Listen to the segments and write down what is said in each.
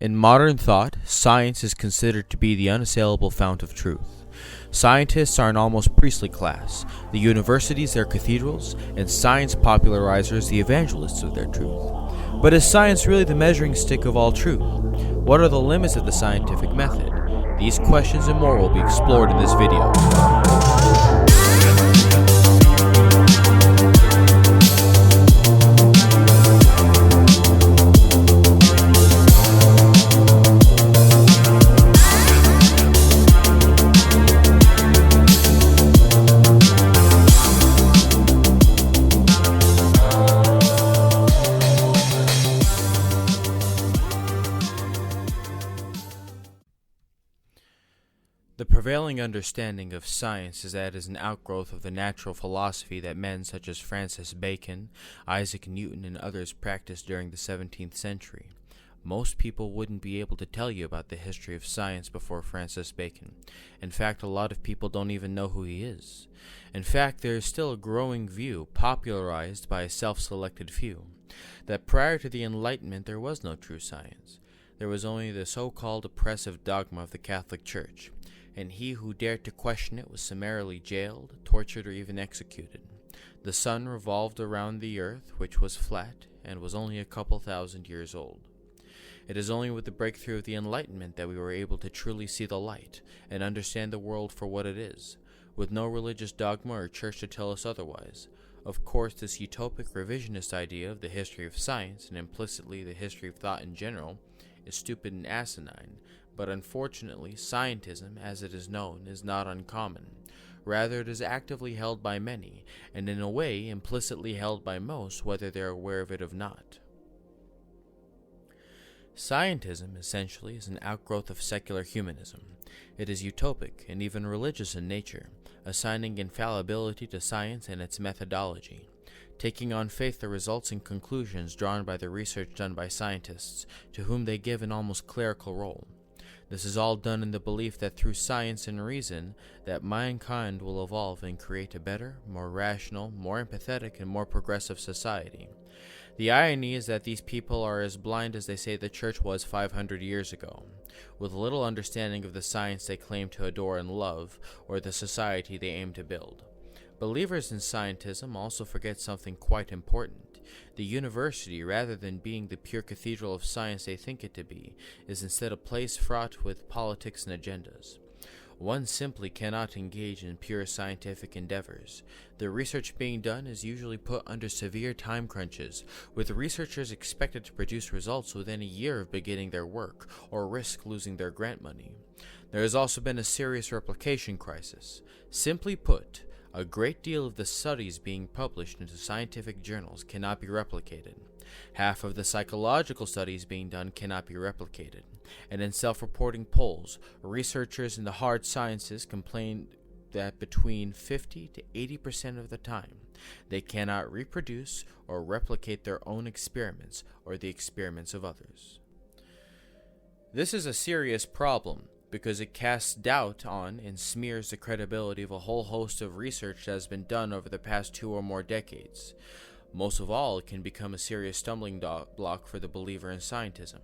In modern thought, science is considered to be the unassailable fount of truth. Scientists are an almost priestly class, the universities their cathedrals, and science popularizers the evangelists of their truth. But is science really the measuring stick of all truth? What are the limits of the scientific method? These questions and more will be explored in this video. The prevailing understanding of science is that it is an outgrowth of the natural philosophy that men such as Francis Bacon, Isaac Newton, and others practiced during the 17th century. Most people wouldn't be able to tell you about the history of science before Francis Bacon. In fact, a lot of people don't even know who he is. In fact, there is still a growing view, popularized by a self-selected few, that prior to the Enlightenment there was no true science. There was only the so-called oppressive dogma of the Catholic Church, and he who dared to question it was summarily jailed, tortured, or even executed. The sun revolved around the earth, which was flat, and was only a couple thousand years old. It is only with the breakthrough of the Enlightenment that we were able to truly see the light, and understand the world for what it is, with no religious dogma or church to tell us otherwise. Of course, this utopic revisionist idea of the history of science, and implicitly the history of thought in general, is stupid and asinine, but unfortunately, scientism, as it is known, is not uncommon. Rather, it is actively held by many, and in a way, implicitly held by most, whether they are aware of it or not. Scientism, essentially, is an outgrowth of secular humanism. It is utopic and even religious in nature, assigning infallibility to science and its methodology, taking on faith the results and conclusions drawn by the research done by scientists, to whom they give an almost clerical role. This is all done in the belief that through science and reason, that mankind will evolve and create a better, more rational, more empathetic, and more progressive society. The irony is that these people are as blind as they say the church was 500 years ago, with little understanding of the science they claim to adore and love, or the society they aim to build. Believers in scientism also forget something quite important. The university, rather than being the pure cathedral of science they think it to be, is instead a place fraught with politics and agendas. One simply cannot engage in pure scientific endeavors. The research being done is usually put under severe time crunches, with researchers expected to produce results within a year of beginning their work, or risk losing their grant money. There has also been a serious replication crisis. Simply put, a great deal of the studies being published into scientific journals cannot be replicated. Half of the psychological studies being done cannot be replicated. And in self-reporting polls, researchers in the hard sciences complain that between 50 to 80% of the time, they cannot reproduce or replicate their own experiments or the experiments of others. This is a serious problem, because it casts doubt on and smears the credibility of a whole host of research that has been done over the past 2 or more decades. Most of all, it can become a serious stumbling block for the believer in scientism.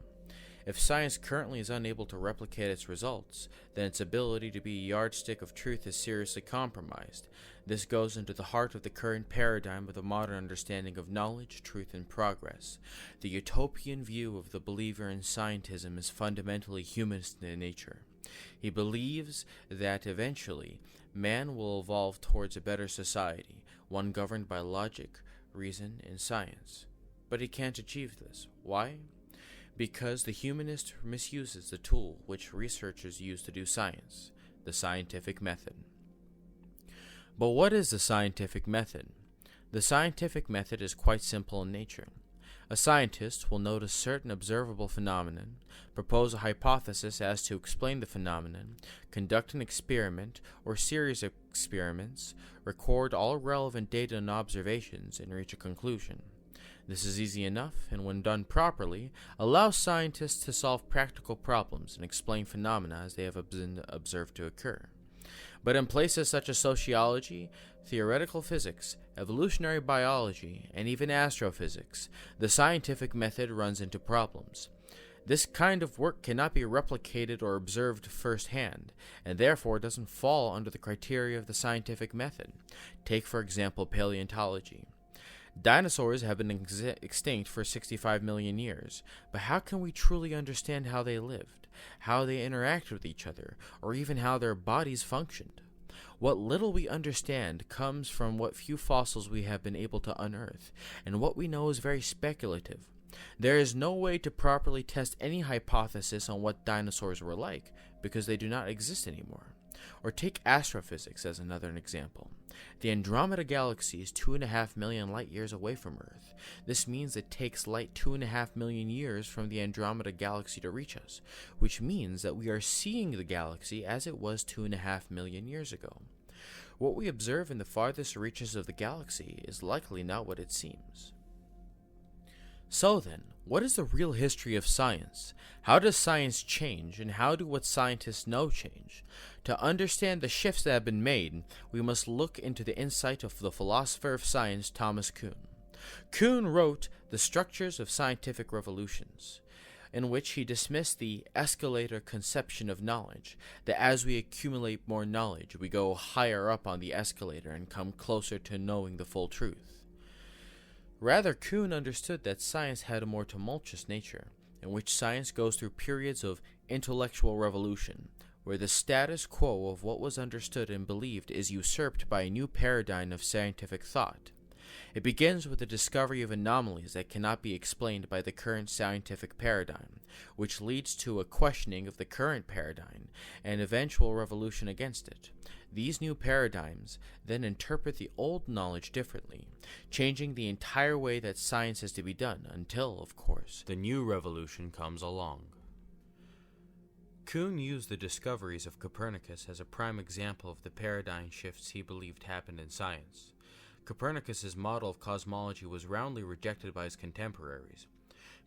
If science currently is unable to replicate its results, then its ability to be a yardstick of truth is seriously compromised. This goes into the heart of the current paradigm of the modern understanding of knowledge, truth, and progress. The utopian view of the believer in scientism is fundamentally humanist in nature. He believes that eventually man will evolve towards a better society, one governed by logic, reason, and science. But he can't achieve this. Why? Because the humanist misuses the tool which researchers use to do science, the scientific method. But what is the scientific method? The scientific method is quite simple in nature. A scientist will notice certain observable phenomenon, propose a hypothesis as to explain the phenomenon, conduct an experiment or series of experiments, record all relevant data and observations, and reach a conclusion. This is easy enough, and when done properly, allows scientists to solve practical problems and explain phenomena as they have been observed to occur. But in places such as sociology, theoretical physics, evolutionary biology, and even astrophysics, the scientific method runs into problems. This kind of work cannot be replicated or observed firsthand, and therefore doesn't fall under the criteria of the scientific method. Take, for example, paleontology. Dinosaurs have been extinct for 65 million years, but how can we truly understand how they lived, how they interacted with each other, or even how their bodies functioned? What little we understand comes from what few fossils we have been able to unearth, and what we know is very speculative. There is no way to properly test any hypothesis on what dinosaurs were like, because they do not exist anymore. Or take astrophysics as another example. The Andromeda Galaxy is 2.5 million light years away from Earth. This means it takes light 2.5 million years from the Andromeda Galaxy to reach us, which means that we are seeing the galaxy as it was 2.5 million years ago. What we observe in the farthest reaches of the galaxy is likely not what it seems. So then, what is the real history of science? How does science change, and how do what scientists know change? To understand the shifts that have been made, we must look into the insight of the philosopher of science Thomas Kuhn. Kuhn wrote The Structures of Scientific Revolutions, in which he dismissed the escalator conception of knowledge, that as we accumulate more knowledge, we go higher up on the escalator and come closer to knowing the full truth. Rather, Kuhn understood that science had a more tumultuous nature, in which science goes through periods of intellectual revolution, where the status quo of what was understood and believed is usurped by a new paradigm of scientific thought. It begins with the discovery of anomalies that cannot be explained by the current scientific paradigm, which leads to a questioning of the current paradigm and eventual revolution against it. These new paradigms then interpret the old knowledge differently, changing the entire way that science is to be done until, of course, the new revolution comes along. Kuhn used the discoveries of Copernicus as a prime example of the paradigm shifts he believed happened in science. Copernicus's model of cosmology was roundly rejected by his contemporaries,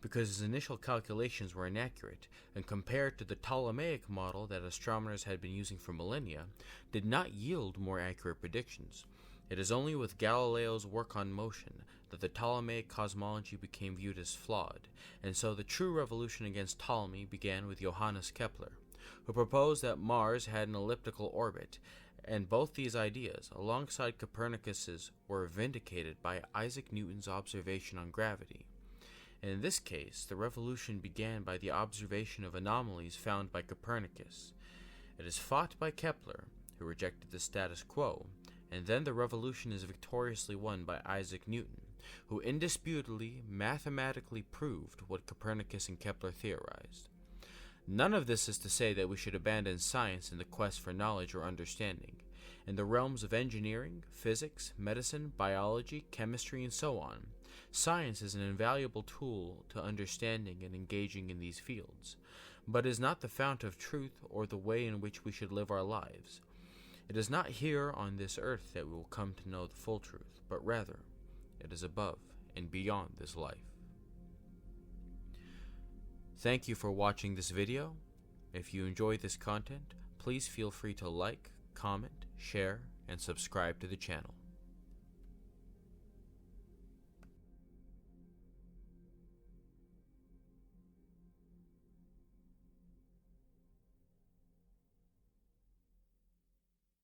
because his initial calculations were inaccurate, and compared to the Ptolemaic model that astronomers had been using for millennia, did not yield more accurate predictions. It is only with Galileo's work on motion that the Ptolemaic cosmology became viewed as flawed, and so the true revolution against Ptolemy began with Johannes Kepler, who proposed that Mars had an elliptical orbit, and both these ideas, alongside Copernicus's, were vindicated by Isaac Newton's observation on gravity. And in this case, the revolution began by the observation of anomalies found by Copernicus. It is fought by Kepler, who rejected the status quo, and then the revolution is victoriously won by Isaac Newton, who indisputably mathematically proved what Copernicus and Kepler theorized. None of this is to say that we should abandon science in the quest for knowledge or understanding. In the realms of engineering, physics, medicine, biology, chemistry, and so on, science is an invaluable tool to understanding and engaging in these fields, but is not the fount of truth or the way in which we should live our lives. It is not here on this earth that we will come to know the full truth, but rather, it is above and beyond this life. Thank you for watching this video. If you enjoy this content, please feel free to like, comment, share, and subscribe to the channel.